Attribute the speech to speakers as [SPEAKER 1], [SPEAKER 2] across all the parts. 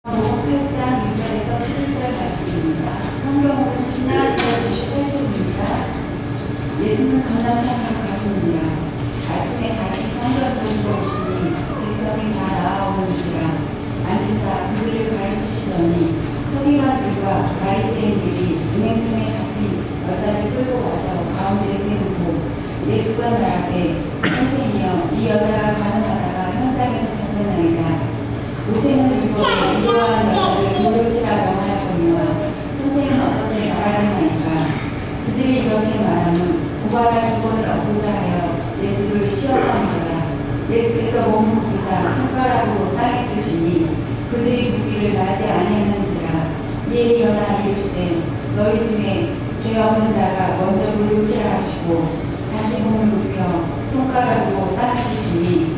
[SPEAKER 1] 8장 1절에서 11절 말씀입니다. 성경은 지난 258쪽입니다. 예수는 감람산으로 가시느니라. 아침에 다시 성전으로 오시니 백성이 다 나아오는지라. 앉으사 그들을 가르치시더니 서기관들과 바리새인들이 은행중에 잡힌 여자를 끌고 와서 가운데 세우고 예수가 말하되 선생이여 이 여자가 가늠하다가 현장에서 잡혔나이다. 모세는 율법에 이러한 여자를 돌려치라 명하였거니와 선생은 어떻게 말하느냐니까. 그들이 이렇게 말하면 고발할 조건을 얻고자 하여 예수를 시험하니라. 예수께서 몸을 굽히사 손가락으로 땅에 쓰시니 그들이 묻기를 나지 아니하는지라. 이에 일어나 이르시되 너희 중에 죄 없는 자가 먼저 돌려치라 하시고 다시 몸을 굽혀 손가락으로 땅에 쓰시니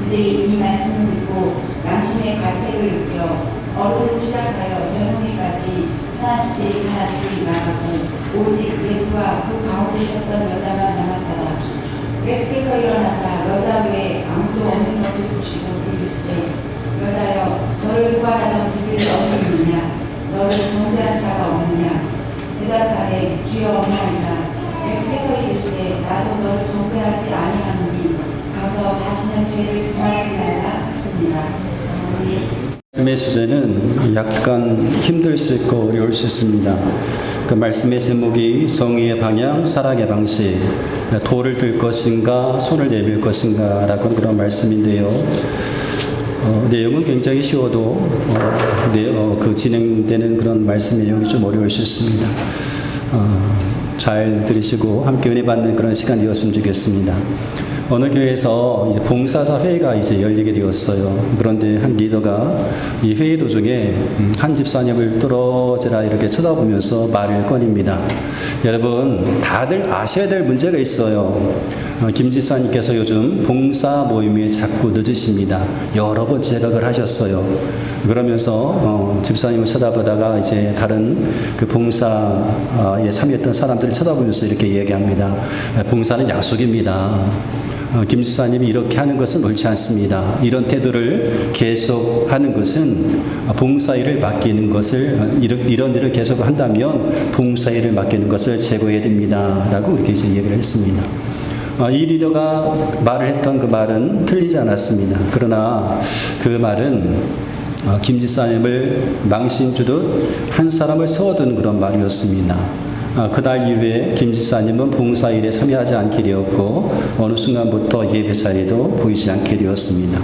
[SPEAKER 1] 그들이 이 말씀을 듣고 양심의 가책을 느껴 어른을 시작하여 젊은이까지 하나씩 나가고 오직 예수와 그 가운데 섰던 여자만 남았더라. 예수께서 일어나사 여자 외에 아무도 없는 것을 보시고 이르시되 여자여 너를 구하라던 그들이 어디 있느냐. 너를 정죄한 자가 없느냐. 대답하되 주여 없나이다. 예수께서 이르시되 나도 너를 정죄하지 아니하노니 가서 다시는 죄를 범하지 말라 하시니라.
[SPEAKER 2] 말씀의 주제는 약간 힘들 수 있고 어려울 수 있습니다. 그 말씀의 제목이 정의의 방향, 사랑의 방식, 돌을 들 것인가, 손을 내밀 것인가 라고 그런 말씀인데요. 내용은 굉장히 쉬워도 그 진행되는 그런 말씀 내용이 좀 어려울 수 있습니다. 잘 들으시고 함께 은혜 받는 그런 시간 되었으면 좋겠습니다. 어느 교회에서 이제 봉사사 회의가 이제 열리게 되었어요. 그런데 한 리더가 이 회의 도중에 한 집사님을 떨어지라 이렇게 쳐다보면서 말을 꺼냅니다. 여러분, 다들 아셔야 될 문제가 있어요. 김 지사님께서 요즘 봉사 모임에 자꾸 늦으십니다. 여러 번 지적을 하셨어요. 그러면서 집사님을 쳐다보다가 이제 다른 그 봉사에 참여했던 사람들을 쳐다보면서 이렇게 얘기합니다. 봉사는 약속입니다. 김 지사님이 이렇게 하는 것은 옳지 않습니다. 이런 태도를 계속하는 것은 봉사일을 맡기는 것을 이런 일을 계속 한다면 봉사일을 맡기는 것을 제거해야 됩니다. 라고 이렇게 이제 얘기를 했습니다. 이 리더가 말을 했던 그 말은 틀리지 않았습니다. 그러나 그 말은 김 지사님을 망신 주듯 한 사람을 세워두는 그런 말이었습니다. 그날 이후에 김 지사님은 봉사일에 참여하지 않게 되었고 어느 순간부터 예배 자리도 보이지 않게 되었습니다.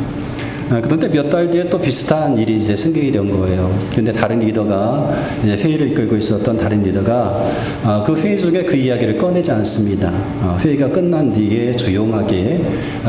[SPEAKER 2] 그런데 몇 달 뒤에 또 비슷한 일이 이제 생기게 된 거예요. 근데 다른 리더가 이제 회의를 이끌고 있었던 다른 리더가 그 회의 중에 그 이야기를 꺼내지 않습니다. 회의가 끝난 뒤에 조용하게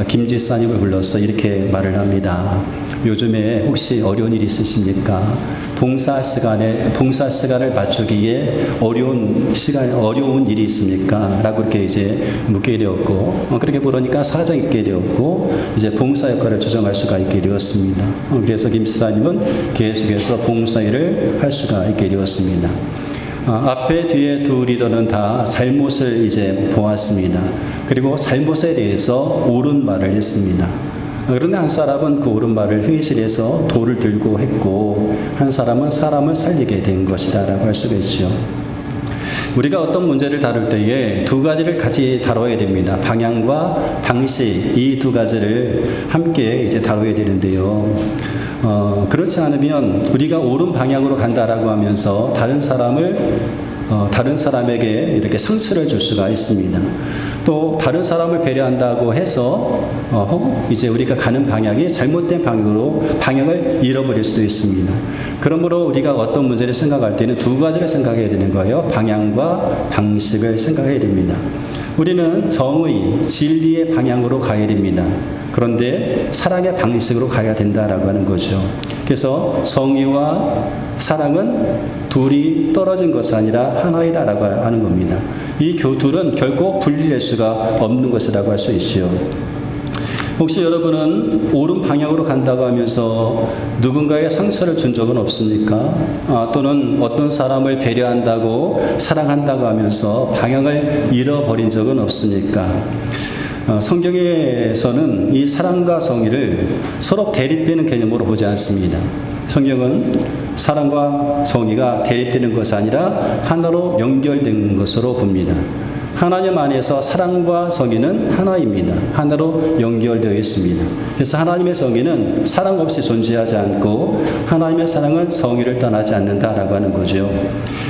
[SPEAKER 2] 김 지사님을 불러서 이렇게 말을 합니다. 요즘에 혹시 어려운 일 있으십니까? 봉사 시간을 맞추기에 어려운 일이 있습니까? 라고 이렇게 이제 묻게 되었고, 그렇게 물으니까 사정 있게 되었고, 이제 봉사 역할을 조정할 수가 있게 되었습니다. 그래서 김 지사님은 계속해서 봉사일을 할 수가 있게 되었습니다. 앞에 뒤에 두 리더는 다 잘못을 이제 보았습니다. 그리고 잘못에 대해서 옳은 말을 했습니다. 그런데 한 사람은 그 옳은 말을 회의실에서 돌을 들고 했고 한 사람은 사람을 살리게 된 것이다 라고 할 수가 있죠. 우리가 어떤 문제를 다룰 때에 두 가지를 같이 다뤄야 됩니다. 방향과 방식, 이 두 가지를 함께 이제 다뤄야 되는데요. 그렇지 않으면 우리가 옳은 방향으로 간다라고 하면서 다른 사람에게 이렇게 상처를 줄 수가 있습니다. 또 다른 사람을 배려한다고 해서 이제 우리가 가는 방향이 잘못된 방향을 잃어버릴 수도 있습니다. 그러므로 우리가 어떤 문제를 생각할 때는 두 가지를 생각해야 되는 거예요. 방향과 방식을 생각해야 됩니다. 우리는 정의, 진리의 방향으로 가야 됩니다. 그런데 사랑의 방식으로 가야 된다라고 하는 거죠. 그래서 정의와 사랑은 둘이 떨어진 것이 아니라 하나이다라고 하는 겁니다. 이 둘은 결코 분리될 수가 없는 것이라고 할 수 있죠. 혹시 여러분은 옳은 방향으로 간다고 하면서 누군가의 상처를 준 적은 없습니까? 또는 어떤 사람을 배려한다고 사랑한다고 하면서 방향을 잃어버린 적은 없습니까? 성경에서는 이 사랑과 정의를 서로 대립되는 개념으로 보지 않습니다. 성경은 사랑과 정의가 대립되는 것이 아니라 하나로 연결된 것으로 봅니다. 하나님 안에서 사랑과 정의는 하나입니다. 하나로 연결되어 있습니다. 그래서 하나님의 정의는 사랑 없이 존재하지 않고 하나님의 사랑은 정의를 떠나지 않는다라고 하는 거죠.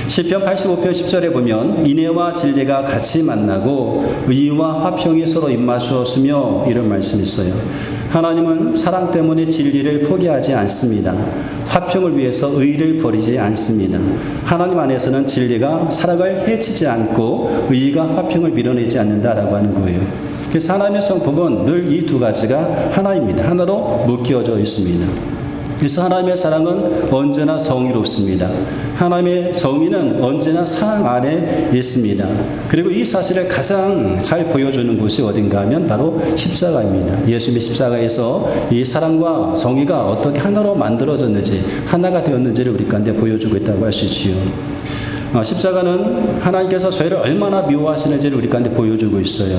[SPEAKER 2] 시편 85편 10절에 보면 인애와 진리가 같이 만나고 의와 화평이 서로 입맞추었으며 이런 말씀이 있어요. 하나님은 사랑 때문에 진리를 포기하지 않습니다. 화평을 위해서 의를 버리지 않습니다. 하나님 안에서는 진리가 사랑을 해치지 않고 의가 화평을 밀어내지 않는다라고 하는 거예요. 그래서 하나님의 성품은 늘 이 두 가지가 하나입니다. 하나로 묶여져 있습니다. 그래서 하나님의 사랑은 언제나 정의롭습니다. 하나님의 정의는 언제나 사랑 안에 있습니다. 그리고 이 사실을 가장 잘 보여주는 곳이 어딘가 하면 바로 십자가입니다. 예수님의 십자가에서 이 사랑과 정의가 어떻게 하나로 만들어졌는지, 하나가 되었는지를 우리 가운데 보여주고 있다고 할 수 있지요. 십자가는 하나님께서 죄를 얼마나 미워하시는지를 우리 가운데 보여주고 있어요.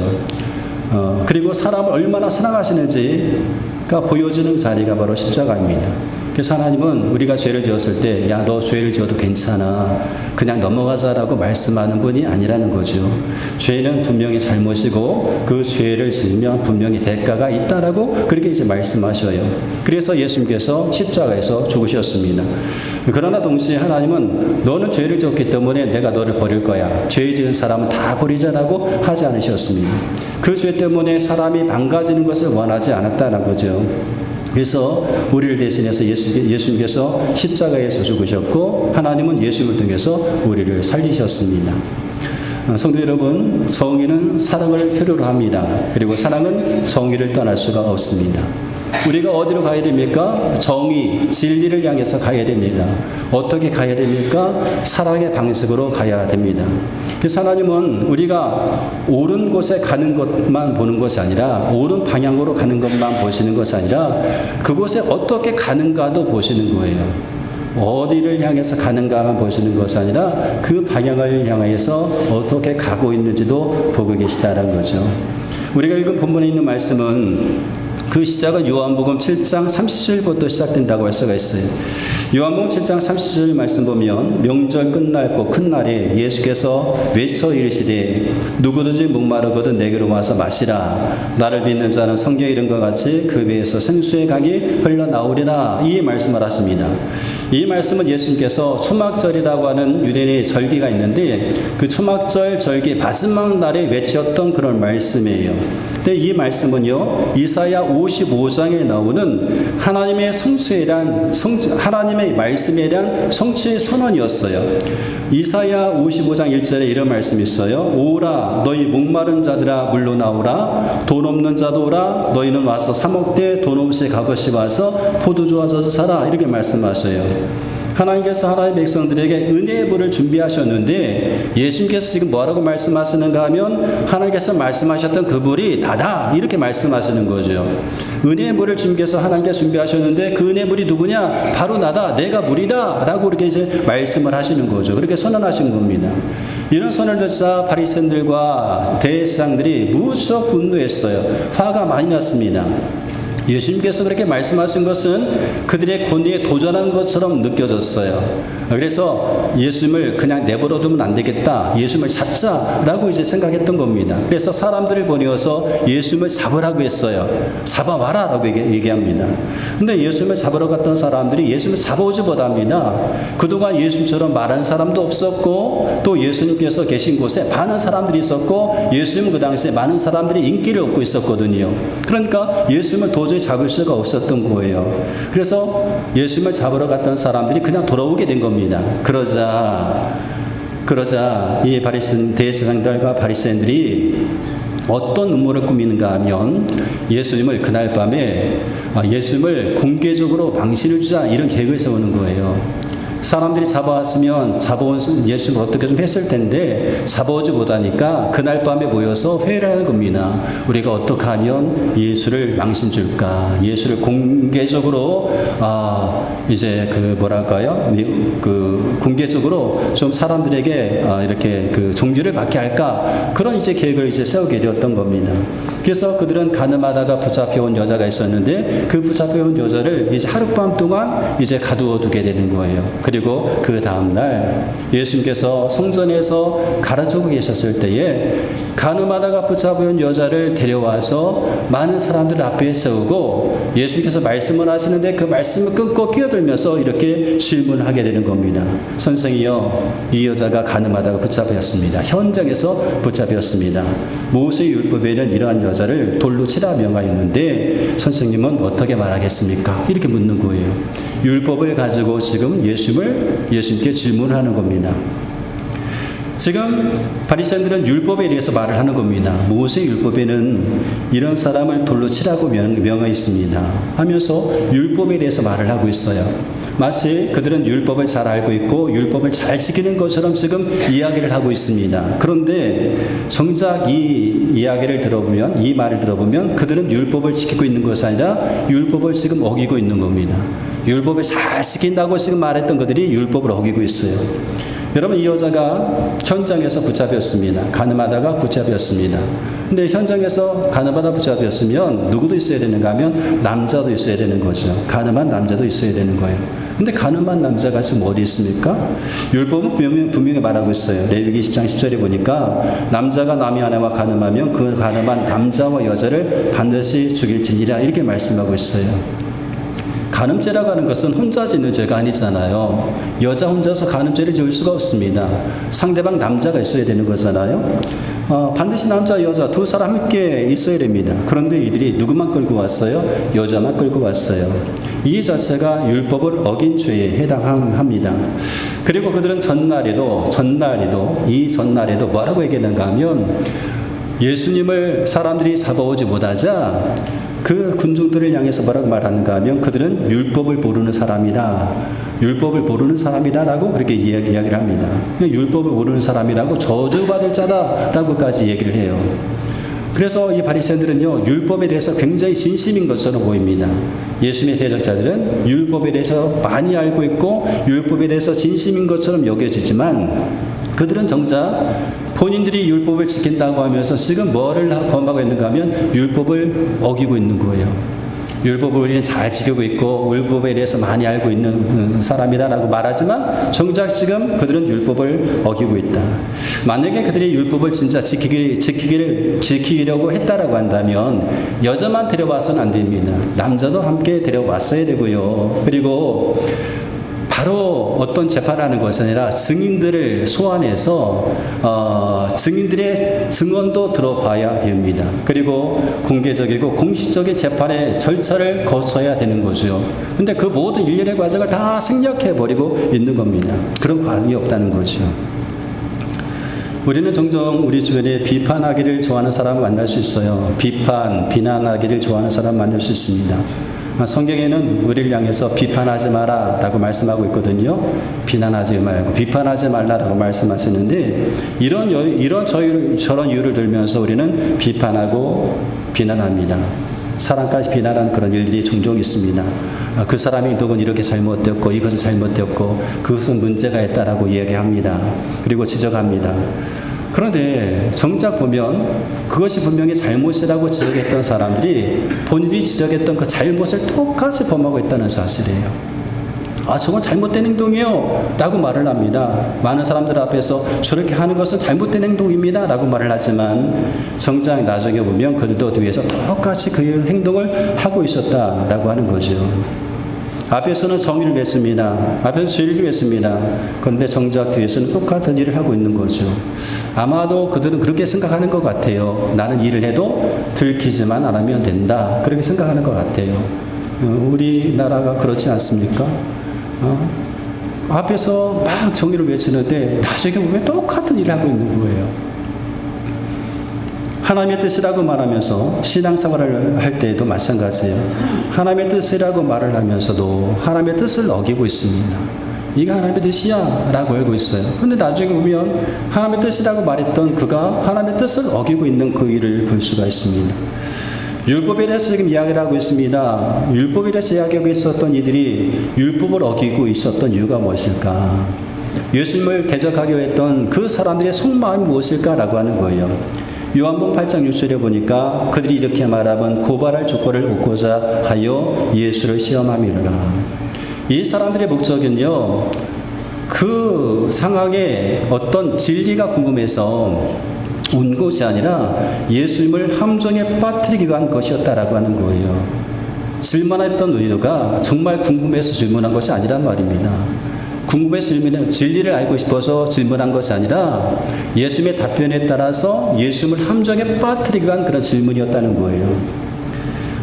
[SPEAKER 2] 그리고 사람을 얼마나 사랑하시는지가 보여지는 자리가 바로 십자가입니다. 그래서 하나님은 우리가 죄를 지었을 때, 야, 너 죄를 지어도 괜찮아, 그냥 넘어가자라고 말씀하는 분이 아니라는 거죠. 죄는 분명히 잘못이고 그 죄를 지으면 분명히 대가가 있다라고 그렇게 이제 말씀하셔요. 그래서 예수님께서 십자가에서 죽으셨습니다. 그러나 동시에 하나님은 너는 죄를 지었기 때문에 내가 너를 버릴 거야, 죄 지은 사람은 다 버리자라고 하지 않으셨습니다. 그 죄 때문에 사람이 망가지는 것을 원하지 않았다는 거죠. 그래서 우리를 대신해서 예수님께서 십자가에서 죽으셨고 하나님은 예수님을 통해서 우리를 살리셨습니다. 성도 여러분, 정의는 사랑을 필요로 합니다. 그리고 사랑은 정의를 떠날 수가 없습니다. 우리가 어디로 가야 됩니까? 정의, 진리를 향해서 가야 됩니다. 어떻게 가야 됩니까? 사랑의 방식으로 가야 됩니다. 그래서 하나님은 우리가 옳은 곳에 가는 것만 보는 것이 아니라, 옳은 방향으로 가는 것만 보시는 것이 아니라 그곳에 어떻게 가는가도 보시는 거예요. 어디를 향해서 가는가만 보시는 것이 아니라 그 방향을 향해서 어떻게 가고 있는지도 보고 계시다라는 거죠. 우리가 읽은 본문에 있는 말씀은 그 시작은 요한복음 7장 30절부터 시작된다고 할 수가 있어요. 요한복음 7장 30절 말씀 보면 명절 끝날 곧 큰 날에 예수께서 외쳐 이르시되 누구든지 목마르거든 내게로 와서 마시라. 나를 믿는 자는 성경에 이른 것 같이 그 배에서 생수의 강이 흘러나오리라. 이 말씀을 하십니다. 이 말씀은 예수님께서 초막절이라고 하는 유대인의 절기가 있는데 그 초막절 절기 마지막 날에 외쳤던 그런 말씀이에요. 근데 이 말씀은요, 이사야 55장에 나오는 하나님의 성취에 대한 하나님의 말씀에 대한 성취의 선언이었어요. 이사야 55장 1절에 이런 말씀이 있어요. 오라 너희 목마른 자들아 물로 나오라. 돈 없는 자도 오라. 너희는 와서 사 먹되 돈 없이 값없이 와서 포도주 얻어서 사라. 이렇게 말씀하셔요. 하나님께서 하나님의 백성들에게 은혜의 불을 준비하셨는데 예수님께서 지금 뭐라고 말씀하시는가 하면 하나님께서 말씀하셨던 그 불이 나다 이렇게 말씀하시는 거죠. 은혜의 불을 주님께서 하나님께 준비하셨는데 그 은혜의 불이 누구냐? 바로 나다. 내가 불이다 라고 이렇게 이제 말씀을 하시는 거죠. 그렇게 선언하신 겁니다. 이런 선언을 듣자 바리새인들과 대제사장들이 무척 분노했어요. 화가 많이 났습니다. 예수님께서 그렇게 말씀하신 것은 그들의 권위에 도전한 것처럼 느껴졌어요. 그래서 예수님을 그냥 내버려 두면 안 되겠다. 예수님을 잡자라고 이제 생각했던 겁니다. 그래서 사람들을 보내어서 예수님을 잡으라고 했어요. 잡아와라 라고 얘기합니다. 근데 예수님을 잡으러 갔던 사람들이 예수님을 잡아오지 못합니다. 그동안 예수님처럼 말하는 사람도 없었고 또 예수님께서 계신 곳에 많은 사람들이 있었고 예수님은 그 당시에 많은 사람들이 인기를 얻고 있었거든요. 그러니까 예수님을 도저히 잡을 수가 없었던 거예요. 그래서 예수님을 잡으러 갔던 사람들이 그냥 돌아오게 된 겁니다. 그러자 이 대제사장들과 바리새인들이 어떤 음모를 꾸미는가 하면 예수님을 그날 밤에 예수님을 공개적으로 망신을 주자 이런 계획을 세우는 거예요. 사람들이 잡아왔으면 잡아온 예수님을 어떻게 좀 했을 텐데 잡아오지 못하니까 그날 밤에 모여서 회의를 하는 겁니다. 우리가 어떻게 하면 예수를 망신 줄까? 예수를 공개적으로 이제 그 뭐랄까요? 그 공개적으로 좀 사람들에게 이렇게 그 정죄를 받게 할까? 그런 이제 계획을 이제 세우게 되었던 겁니다. 그래서 그들은 가늠하다가 붙잡혀온 여자가 있었는데 그 붙잡혀온 여자를 이제 하룻밤 동안 이제 가두어 두게 되는 거예요. 그리고 그 다음날 예수님께서 성전에서 가르치고 계셨을 때에 가늠하다가 붙잡혀온 여자를 데려와서 많은 사람들 앞에 세우고 예수님께서 말씀을 하시는데 그 말씀을 끊고 끼어들면서 이렇게 질문하게 되는 겁니다. 선생이여, 이 여자가 가늠하다가 붙잡혔습니다. 현장에서 붙잡혔습니다. 모세 율법에는 이러한 여자를 돌로 치라 명하였는데 선생님은 어떻게 말하겠습니까? 이렇게 묻는 거예요. 율법을 가지고 지금 예수님께 질문하는 겁니다. 지금 바리새인들은 율법에 대해서 말을 하는 겁니다. 모세 율법에는 이런 사람을 돌로 치라고 명하였습니다 하면서 율법에 대해서 말을 하고 있어요. 마치 그들은 율법을 잘 알고 있고 율법을 잘 지키는 것처럼 지금 이야기를 하고 있습니다. 그런데 정작 이 이야기를 들어보면, 이 말을 들어보면 그들은 율법을 지키고 있는 것이 아니라 율법을 지금 어기고 있는 겁니다. 율법을 잘 지킨다고 지금 말했던 그들이 율법을 어기고 있어요. 여러분, 이 여자가 현장에서 붙잡혔습니다. 가늠하다가 붙잡혔습니다. 근데 현장에서 가늠하다 붙잡혔으면 누구도 있어야 되는가 하면 남자도 있어야 되는 거죠. 가늠한 남자도 있어야 되는 거예요. 근데 가늠한 남자가 지금 어디 있습니까? 율법은 분명히 말하고 있어요. 레위기 10장 10절에 보니까 남자가 남의 아내와 가늠하면 그 가늠한 남자와 여자를 반드시 죽일지니라 이렇게 말씀하고 있어요. 간음죄라고 하는 것은 혼자 짓는 죄가 아니잖아요. 여자 혼자서 간음죄를 지을 수가 없습니다. 상대방 남자가 있어야 되는 거잖아요. 반드시 남자, 여자 두 사람 함께 있어야 됩니다. 그런데 이들이 누구만 끌고 왔어요? 여자만 끌고 왔어요. 이 자체가 율법을 어긴 죄에 해당합니다. 그리고 그들은 전날에도 뭐라고 얘기했는가 하면 예수님을 사람들이 잡아오지 못하자 그 군중들을 향해서 뭐라고 말하는가 하면 그들은 율법을 모르는 사람이다. 율법을 모르는 사람이다라고 그렇게 이야기를 합니다. 율법을 모르는 사람이라고 저주받을 자다라고까지 얘기를 해요. 그래서 이 바리새인들은요, 율법에 대해서 굉장히 진심인 것처럼 보입니다. 예수님의 대적자들은 율법에 대해서 많이 알고 있고 율법에 대해서 진심인 것처럼 여겨지지만 그들은 정작 본인들이 율법을 지킨다고 하면서 지금 뭐를 범하고 있는가 하면 율법을 어기고 있는 거예요. 율법을 우리는 잘 지키고 있고 율법에 대해서 많이 알고 있는 사람이다라고 말하지만 정작 지금 그들은 율법을 어기고 있다. 만약에 그들이 율법을 진짜 지키려고 했다라고 한다면 여자만 데려와서는 안 됩니다. 남자도 함께 데려왔어야 되고요. 그리고 바로 어떤 재판을 하는 것이 아니라 증인들을 소환해서 증인들의 증언도 들어봐야 됩니다. 그리고 공개적이고 공식적인 재판의 절차를 거쳐야 되는 거죠. 근데 그 모든 일련의 과정을 다 생략해버리고 있는 겁니다. 그런 과정이 없다는 거죠. 우리는 종종 우리 주변에 비판하기를 좋아하는 사람을 만날 수 있어요. 비난하기를 좋아하는 사람을 만날 수 있습니다. 성경에는 우리를 향해서 비판하지 마라 라고 말씀하고 있거든요. 비난하지 말고 비판하지 말라라고 말씀하시는데 저런 이유를 들면서 우리는 비판하고 비난합니다. 사람까지 비난하는 그런 일들이 종종 있습니다. 그 사람이 누군 이렇게 잘못되었고 이것은 잘못되었고 그것은 문제가 있다라고 이야기합니다. 그리고 지적합니다. 그런데 정작 보면 그것이 분명히 잘못이라고 지적했던 사람들이 본인이 지적했던 그 잘못을 똑같이 범하고 있다는 사실이에요. 저건 잘못된 행동이에요 라고 말을 합니다. 많은 사람들 앞에서 저렇게 하는 것은 잘못된 행동입니다 라고 말을 하지만 정작 나중에 보면 그들도 뒤에서 똑같이 그 행동을 하고 있었다라고 하는 거죠. 앞에서는 정의를 했습니다. 앞에서 진리를 했습니다. 그런데 정작 뒤에서는 똑같은 일을 하고 있는 거죠. 아마도 그들은 그렇게 생각하는 것 같아요. 나는 일을 해도 들키지만 안 하면 된다. 그렇게 생각하는 것 같아요. 우리나라가 그렇지 않습니까? 앞에서 막 정의를 외치는데 나중에 보면 똑같은 일을 하고 있는 거예요. 하나님의 뜻이라고 말하면서 신앙생활을 할 때에도 마찬가지예요. 하나님의 뜻이라고 말을 하면서도 하나님의 뜻을 어기고 있습니다. 이게 하나님의 뜻이야 라고 알고 있어요. 근데 나중에 보면 하나님의 뜻이라고 말했던 그가 하나님의 뜻을 어기고 있는 그 일을 볼 수가 있습니다. 율법에 대해서 지금 이야기를 하고 있습니다. 율법에 대해서 이야기하고 있었던 이들이 율법을 어기고 있었던 이유가 무엇일까? 예수님을 대적하려 했던 그 사람들의 속마음이 무엇일까라고 하는 거예요. 요한복음 8장 6절에 보니까 그들이 이렇게 말하면 고발할 조건을 얻고자 하여 예수를 시험함이로라. 이 사람들의 목적은요, 그 상황에 어떤 진리가 궁금해서 온 것이 아니라 예수님을 함정에 빠뜨리기 위한 것이었다라고 하는 거예요. 질문했던 의도가 정말 궁금해서 질문한 것이 아니란 말입니다. 궁금해서 질문한, 진리를 알고 싶어서 질문한 것이 아니라 예수님의 답변에 따라서 예수님을 함정에 빠뜨리기 위한 그런 질문이었다는 거예요.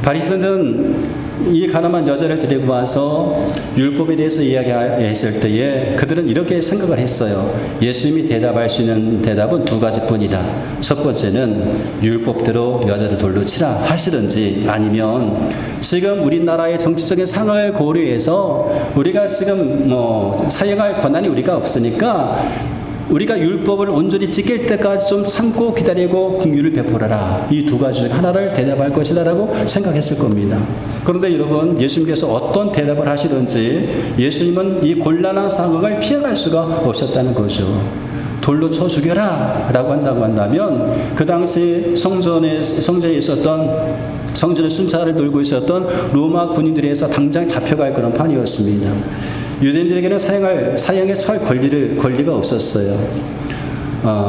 [SPEAKER 2] 바리새인은 이 가늠한 여자를 데리고 와서 율법에 대해서 이야기했을 때에 그들은 이렇게 생각을 했어요. 예수님이 대답할 수 있는 대답은 두 가지뿐이다. 첫 번째는 율법대로 여자를 돌로 치라 하시든지, 아니면 지금 우리나라의 정치적인 상황을 고려해서 우리가 지금 사용할 권한이 우리가 없으니까 우리가 율법을 온전히 지킬 때까지 좀 참고 기다리고 긍휼을 베풀어라. 이 두 가지 중 하나를 대답할 것이다라고 생각했을 겁니다. 그런데 여러분, 예수님께서 어떤 대답을 하시든지 예수님은 이 곤란한 상황을 피해갈 수가 없었다는 거죠. 돌로 쳐 죽여라 라고 한다면 그 당시 성전에 있었던, 성전의 순찰을 돌고 있었던 로마 군인들에서 당장 잡혀갈 그런 판이었습니다. 유대인들에게는 사형에 처할 권리가 없었어요.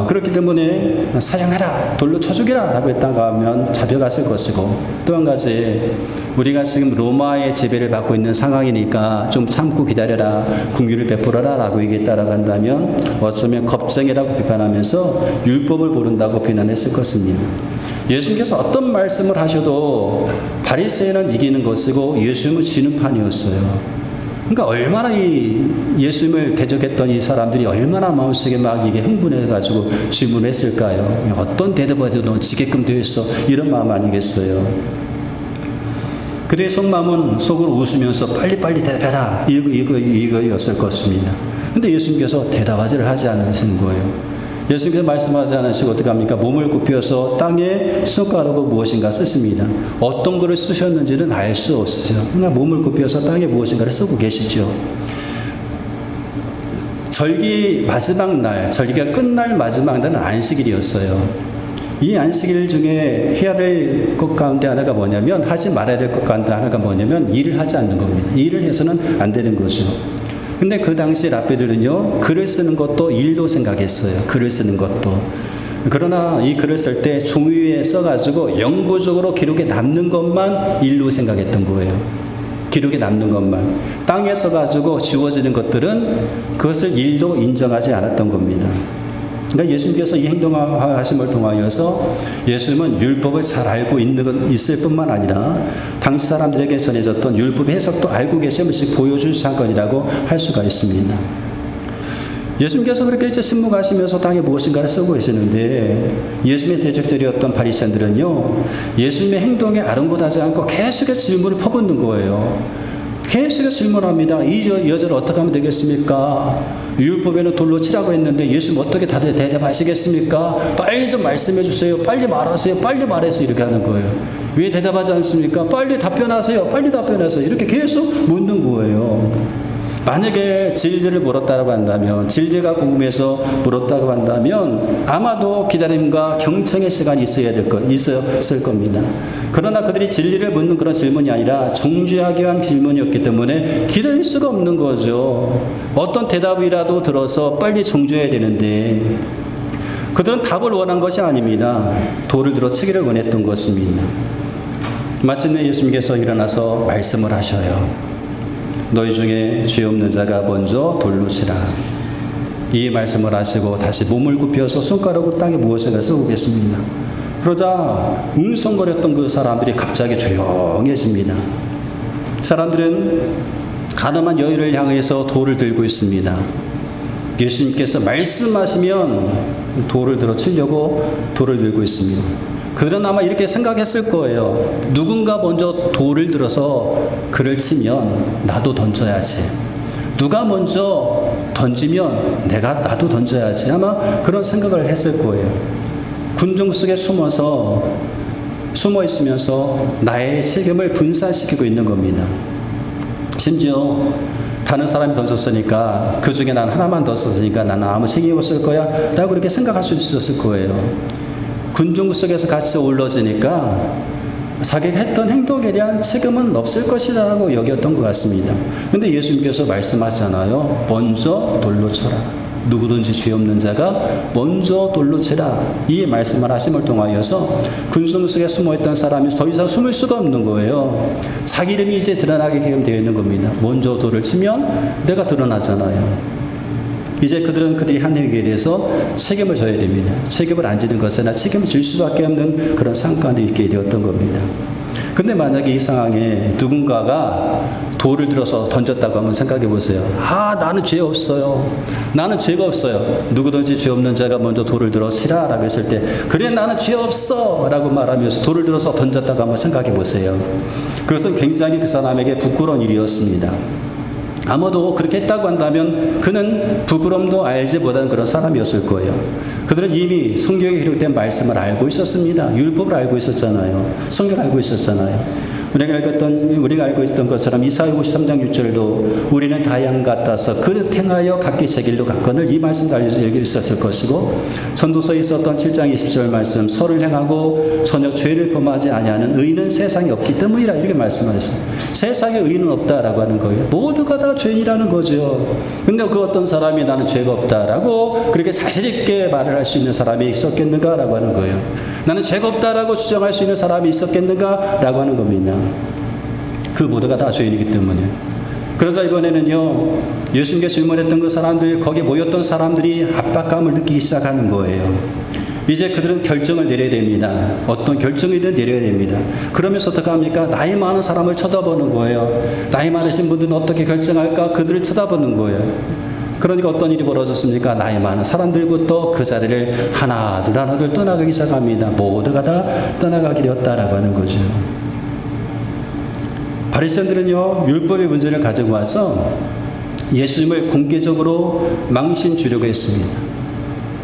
[SPEAKER 2] 그렇기 때문에 사형하라, 돌로 쳐 죽이라 라고 했다가 하면 잡혀갔을 것이고, 또 한 가지, 우리가 지금 로마의 지배를 받고 있는 상황이니까 좀 참고 기다려라, 긍휼을 베풀어라 라고 얘기했다라고 한다면 어쩌면 겁쟁이라고 비판하면서 율법을 모른다고 비난했을 것입니다. 예수님께서 어떤 말씀을 하셔도 바리새인은 이기는 것이고 예수님은 지는 판이었어요. 그러니까 얼마나 이 예수님을 대적했던 이 사람들이 얼마나 마음속에 막 이게 흥분해가지고 질문했을까요? 어떤 대답을 해도 넌 지게끔 되어 있어, 이런 마음 아니겠어요? 그들의 속마음은 속으로 웃으면서 빨리빨리 대답해라, 이거였을 것입니다. 근데 예수님께서 대답하지를 하지 않으시는 거예요. 예수님께서 말씀하지 않으시고 어떻게 합니까? 몸을 굽혀서 땅에 숟가락으로 무엇인가 쓰십니다. 어떤 글을 쓰셨는지는 알 수 없어요. 그냥 몸을 굽혀서 땅에 무엇인가를 쓰고 계시죠. 절기 마지막 날, 절기가 끝날 마지막 날은 안식일이었어요. 이 안식일 중에 해야 될 것 가운데 하나가 뭐냐면, 하지 말아야 될 것 가운데 하나가 뭐냐면 일을 하지 않는 겁니다. 일을 해서는 안 되는 거죠. 근데 그 당시 랍비들은요, 글을 쓰는 것도 일로 생각했어요. 글을 쓰는 것도. 그러나 이 글을 쓸 때 종이 위에 써가지고 영구적으로 기록에 남는 것만 일로 생각했던 거예요. 기록에 남는 것만. 땅에 써가지고 지워지는 것들은 그것을 일로 인정하지 않았던 겁니다. 그러니까 예수님께서 이 행동하심을 통하여서 예수님은 율법을 잘 알고 있을 뿐만 아니라 당시 사람들에게 전해졌던 율법의 해석도 알고 계심을 보여주신 것이라고 할 수가 있습니다. 예수님께서 그렇게 이제 침묵하시면서 땅에 무엇인가를 쓰고 계시는데, 예수님의 대적들이었던 바리새인들은요, 예수님의 행동에 아랑곳하지 않고 계속해서 질문을 퍼붓는 거예요. 계속해서 질문합니다. 이 여자를 어떻게 하면 되겠습니까? 율법에는 돌로 치라고 했는데 예수님 어떻게 다들 대답하시겠습니까? 빨리 좀 말씀해 주세요. 빨리 말하세요. 빨리 말해서 이렇게 하는 거예요. 왜 대답하지 않습니까? 빨리 답변하세요. 빨리 답변하세요. 이렇게 계속 묻는 거예요. 만약에 진리를 물었다고 한다면, 진리가 궁금해서 물었다고 한다면 아마도 기다림과 경청의 시간이 있었을 겁니다. 그러나 그들이 진리를 묻는 그런 질문이 아니라 정죄하기 위한 질문이었기 때문에 기다릴 수가 없는 거죠. 어떤 대답이라도 들어서 빨리 정죄해야 되는데 그들은 답을 원한 것이 아닙니다. 돌을 들어 치기를 원했던 것입니다. 마침내 예수님께서 일어나서 말씀을 하셔요. 너희 중에 죄 없는 자가 먼저 돌로 치라. 이 말씀을 하시고 다시 몸을 굽혀서 손가락으로 땅에 무엇인가 쓰고 계십니다. 그러자 웅성거렸던 그 사람들이 갑자기 조용해집니다. 사람들은 가늠한 여인을 향해서 돌을 들고 있습니다. 예수님께서 말씀하시면 돌을 들어 치려고 돌을 들고 있습니다. 그들은 아마 이렇게 생각했을 거예요. 누군가 먼저 돌을 들어서 그를 치면 나도 던져야지. 누가 먼저 던지면 나도 던져야지. 아마 그런 생각을 했을 거예요. 군중 속에 숨어 있으면서 나의 책임을 분산시키고 있는 겁니다. 심지어 다른 사람이 던졌으니까 그 중에 난 하나만 더 썼으니까 나는 아무 책임이 없을 거야 라고 그렇게 생각할 수 있었을 거예요. 군중 속에서 같이 어우러지니까 자기가 했던 행동에 대한 책임은 없을 것이라고 여겼던 것 같습니다. 그런데 예수님께서 말씀하잖아요. 먼저 돌로 쳐라. 누구든지 죄 없는 자가 먼저 돌로 치라. 이 말씀을 하심을 통하여서 군중 속에 숨어있던 사람이 더 이상 숨을 수가 없는 거예요. 자기 이름이 이제 드러나게 되어 있는 겁니다. 먼저 돌을 치면 내가 드러나잖아요. 이제 그들이 한 행위에 대해서 책임을 져야 됩니다. 책임을 안 지는 것은 책임을 질 수밖에 없는 그런 상황이 있게 되었던 겁니다. 근데 만약에 이 상황에 누군가가 돌을 들어서 던졌다고 한번 생각해 보세요. 나는 죄 없어요. 나는 죄가 없어요. 누구든지 죄 없는 자가 먼저 돌을 들어 치라 라고 했을 때, 그래 나는 죄 없어 라고 말하면서 돌을 들어서 던졌다고 한번 생각해 보세요. 그것은 굉장히 그 사람에게 부끄러운 일이었습니다. 아마도 그렇게 했다고 한다면 그는 부끄럼도 알지 못하는 그런 사람이었을 거예요. 그들은 이미 성경에 기록된 말씀을 알고 있었습니다. 율법을 알고 있었잖아요. 성경을 알고 있었잖아요. 우리가 알고 있던 것처럼 이사야 53장 6절도 우리는 다 양 같아서 그릇 행하여 각기 제 길로 갔거늘, 이 말씀도 알려져 있었을 것이고, 전도서에 있었던 7장 20절 말씀, 설을 행하고 전혀 죄를 범하지 아니하는 의인은 세상에 없기 때문이라, 이렇게 말씀하셨어요. 세상에 의인은 없다라고 하는 거예요. 모두가 다 죄인이라는 거죠. 근데 그 어떤 사람이 나는 죄가 없다라고 그렇게 자신 있게 말을 할 수 있는 사람이 있었겠는가라고 하는 거예요. 나는 죄가 없다라고 주장할 수 있는 사람이 있었겠는가라고 하는 겁니다. 그 모두가 다 죄인이기 때문에. 그래서 이번에는요, 예수님께 질문했던 그 사람들, 거기에 모였던 사람들이 압박감을 느끼기 시작하는 거예요. 이제 그들은 결정을 내려야 됩니다. 어떤 결정이든 내려야 됩니다. 그러면서 어떻게 합니까? 나이 많은 사람을 쳐다보는 거예요. 나이 많으신 분들은 어떻게 결정할까? 그들을 쳐다보는 거예요. 그러니까 어떤 일이 벌어졌습니까? 나이 많은 사람들부터 그 자리를 하나둘 떠나가기 시작합니다. 모두가 다 떠나가게 되었다라고 하는 거죠. 바리새인들은요, 율법의 문제를 가지고 와서 예수님을 공개적으로 망신 주려고 했습니다.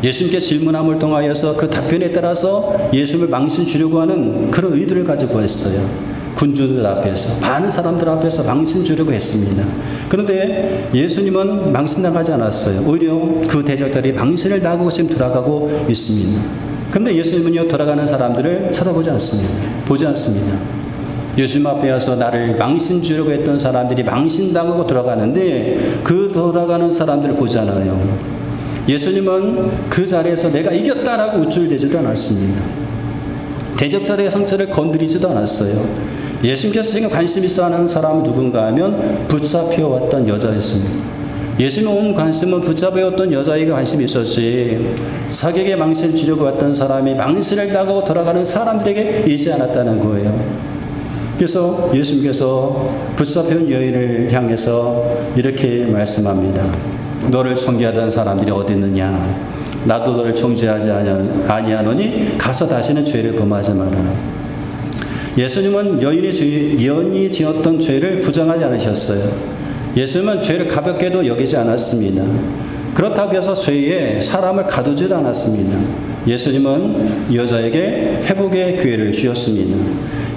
[SPEAKER 2] 예수님께 질문함을 통하여서 그 답변에 따라서 예수님을 망신 주려고 하는 그런 의도를 가지고 했어요. 군주들 앞에서, 많은 사람들 앞에서 망신 주려고 했습니다. 그런데 예수님은 망신당하지 않았어요. 오히려 그 대적들이 망신을 당하고 지금 돌아가고 있습니다. 그런데 예수님은요, 돌아가는 사람들을 쳐다보지 않습니다. 보지 않습니다. 예수님 앞에 와서 나를 망신 주려고 했던 사람들이 망신당하고 돌아가는데 그 돌아가는 사람들을 보지 않아요. 예수님은 그 자리에서 내가 이겼다라고 우쭐대지도 않았습니다. 대적자의 상처를 건드리지도 않았어요. 예수님께서 지금 관심 있어 하는 사람은 누군가 하면 붙잡혀왔던 여자였습니다. 예수님 온 관심은 붙잡혀왔던 여자에게 관심이 있었지, 자기에게 망신을 주려고 왔던 사람이 망신을 당하고 돌아가는 사람들에게 있지 않았다는 거예요. 그래서 예수님께서 붙잡혀온 여인을 향해서 이렇게 말씀합니다. 너를 청지하던 사람들이 어디 있느냐? 나도 너를 청지하지 아니하노니 가서 다시는 죄를 범하지 마라. 예수님은 여인이 지었던 죄를 부정하지 않으셨어요. 예수님은 죄를 가볍게도 여기지 않았습니다. 그렇다고 해서 죄에 사람을 가두지도 않았습니다. 예수님은 여자에게 회복의 기회를 주셨습니다.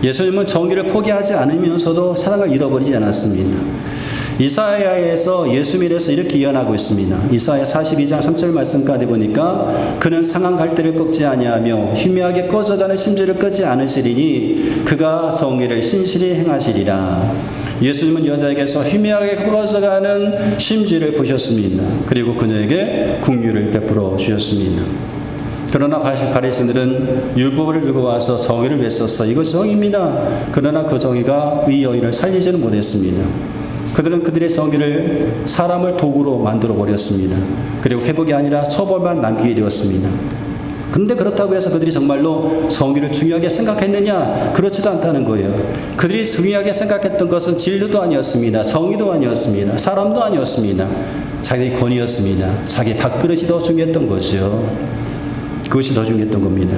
[SPEAKER 2] 예수님은 정의를 포기하지 않으면서도 사랑을 잃어버리지 않았습니다. 이사야에서 예수님에 대해서 이렇게 예언하고 있습니다. 이사야 42장 3절 말씀까지 보니까 그는 상한 갈대를 꺾지 아니하며 희미하게 꺼져가는 심지를 끄지 않으시리니 그가 정의를 신실히 행하시리라. 예수님은 여자에게서 희미하게 꺼져가는 심지를 보셨습니다. 그리고 그녀에게 긍휼을 베풀어 주셨습니다. 그러나 바리새인들은 율법을 들고 와서 정의를 외쳤어. 이것이 정의입니다. 그러나 그 정의가 이 여인을 살리지는 못했습니다. 그들은 그들의 정의를 사람을 도구로 만들어 버렸습니다. 그리고 회복이 아니라 처벌만 남기게 되었습니다. 그런데 그렇다고 해서 그들이 정말로 정의를 중요하게 생각했느냐? 그렇지도 않다는 거예요. 그들이 중요하게 생각했던 것은 진리도 아니었습니다. 정의도 아니었습니다. 사람도 아니었습니다. 자기 권위였습니다. 자기 밥그릇이 더 중요했던 거죠. 그것이 더 중요했던 겁니다.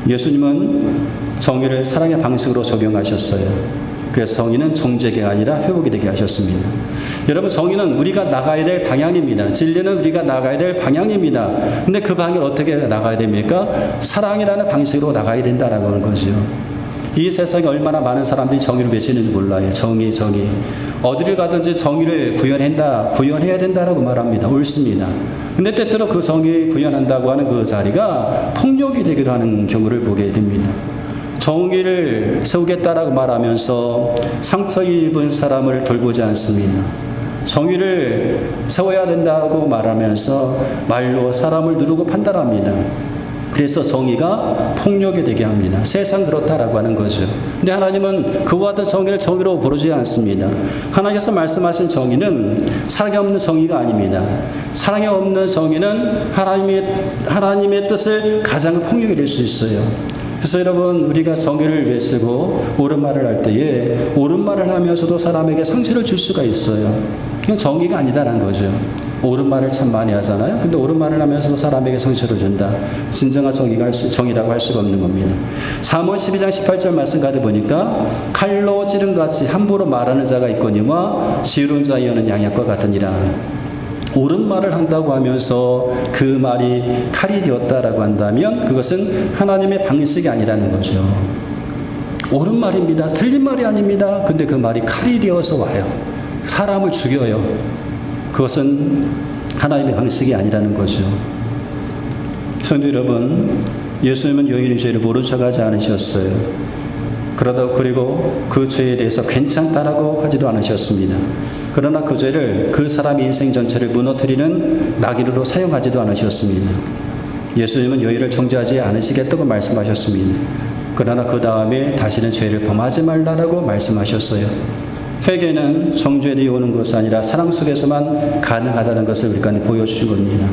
[SPEAKER 2] 예수님은 정의를 사랑의 방식으로 적용하셨어요. 그래서 정의는 정죄가 아니라 회복이 되게 하셨습니다. 여러분, 정의는 우리가 나가야 될 방향입니다. 진리는 우리가 나가야 될 방향입니다. 근데 그 방향을 어떻게 나가야 됩니까? 사랑이라는 방식으로 나가야 된다라고 하는 거죠. 이 세상에 얼마나 많은 사람들이 정의를 외치는지 몰라요. 정의, 정의. 어디를 가든지 정의를 구현해야 된다라고 말합니다. 옳습니다. 근데 때때로 그 정의 구현한다고 하는 그 자리가 폭력이 되기도 하는 경우를 보게 됩니다. 정의를 세우겠다라고 말하면서 상처 입은 사람을 돌보지 않습니다. 정의를 세워야 된다고 말하면서 말로 사람을 누르고 판단합니다. 그래서 정의가 폭력이 되게 합니다. 세상 그렇다라고 하는 거죠. 근데 하나님은 그와 같은 정의를 정의로 부르지 않습니다. 하나님께서 말씀하신 정의는 사랑이 없는 정의가 아닙니다. 사랑이 없는 정의는 하나님의 뜻을 가장 폭력이 될 수 있어요. 그래서 여러분, 우리가 정의를 외치고 옳은 말을 할 때에 옳은 말을 하면서도 사람에게 상처를 줄 수가 있어요. 그건 정의가 아니다라는 거죠. 옳은 말을 참 많이 하잖아요. 근데 옳은 말을 하면서도 사람에게 상처를 준다. 진정한 정의라고 할 수가 없는 겁니다. 잠언 12장 18절 말씀 가다 보니까 칼로 찌른 같이 함부로 말하는 자가 있거니와 지혜로운 자의 혀는 양약과 같으니라. 옳은 말을 한다고 하면서 그 말이 칼이 되었다라고 한다면 그것은 하나님의 방식이 아니라는 거죠. 옳은 말입니다. 틀린 말이 아닙니다. 근데 그 말이 칼이 되어서 와요. 사람을 죽여요. 그것은 하나님의 방식이 아니라는 거죠. 성도 여러분, 예수님은 여인의 죄를 모른 척하지 않으셨어요. 그리고 그 죄에 대해서 괜찮다라고 하지도 않으셨습니다. 그러나 그 죄를 그 사람의 인생 전체를 무너뜨리는 낙인으로 사용하지도 않으셨습니다. 예수님은 여인을 정죄하지 않으시겠다고 말씀하셨습니다. 그러나 그 다음에 다시는 죄를 범하지 말라라고 말씀하셨어요. 회개는 정죄에 오는 것이 아니라 사랑 속에서만 가능하다는 것을 우리가 보여주신 겁니다.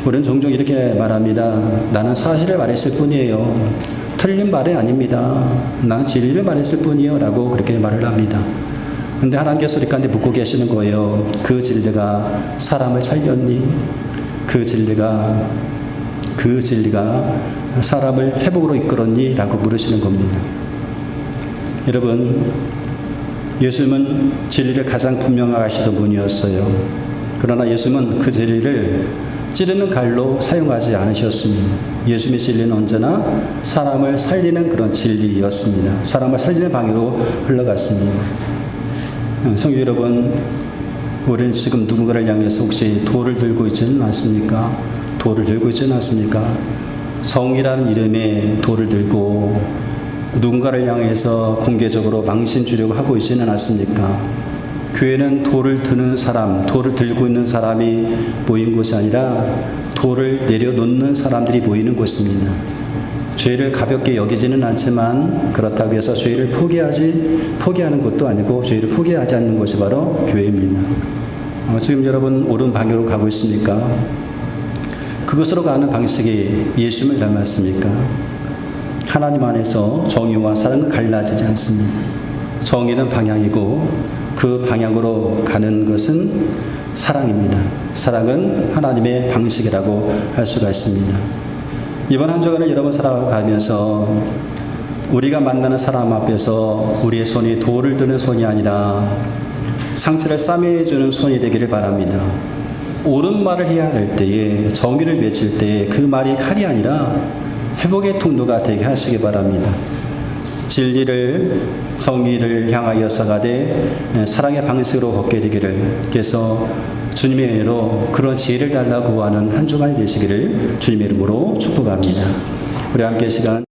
[SPEAKER 2] 우리는 종종 이렇게 말합니다. 나는 사실을 말했을 뿐이에요. 틀린 말이 아닙니다. 나는 진리를 말했을 뿐이에요. 라고 그렇게 말을 합니다. 근데 하나님께서 우리한테 묻고 계시는 거예요. 그 진리가 사람을 살렸니? 그 진리가 사람을 회복으로 이끌었니? 라고 물으시는 겁니다. 여러분, 예수님은 진리를 가장 분명하게 하시던 분이었어요. 그러나 예수님은 그 진리를 찌르는 칼로 사용하지 않으셨습니다. 예수님의 진리는 언제나 사람을 살리는 그런 진리였습니다. 사람을 살리는 방향으로 흘러갔습니다. 성도 여러분, 우리는 지금 누군가를 향해서 혹시 돌을 들고 있지는 않습니까? 돌을 들고 있지는 않습니까? 정의라는 이름의 돌을 들고 누군가를 향해서 공개적으로 망신 주려고 하고 있지는 않습니까? 교회는 돌을 드는 사람, 돌을 들고 있는 사람이 모인 곳이 아니라 돌을 내려놓는 사람들이 모이는 곳입니다. 죄를 가볍게 여기지는 않지만 그렇다고 해서 죄를 포기하는 것도 아니고 죄를 포기하지 않는 것이 바로 교회입니다. 지금 여러분 옳은 방향으로 가고 있습니까? 그것으로 가는 방식이 예수님을 닮았습니까? 하나님 안에서 정의와 사랑은 갈라지지 않습니다. 정의는 방향이고 그 방향으로 가는 것은 사랑입니다. 사랑은 하나님의 방식이라고 할 수가 있습니다. 이번 한 주간을 여러분 살아가면서 우리가 만나는 사람 앞에서 우리의 손이 돌을 드는 손이 아니라 상처를 싸매주는 손이 되기를 바랍니다. 옳은 말을 해야 될 때에, 정의를 외칠 때에 그 말이 칼이 아니라 회복의 통로가 되게 하시기 바랍니다. 진리를, 정의를 향하여서 가되 사랑의 방식으로 걷게 되기를, 그래서 주님의 은혜로 그런 지혜를 달라고 구하는 한 주간이 되시기를 주님의 이름으로 축복합니다. 우리 함께 시간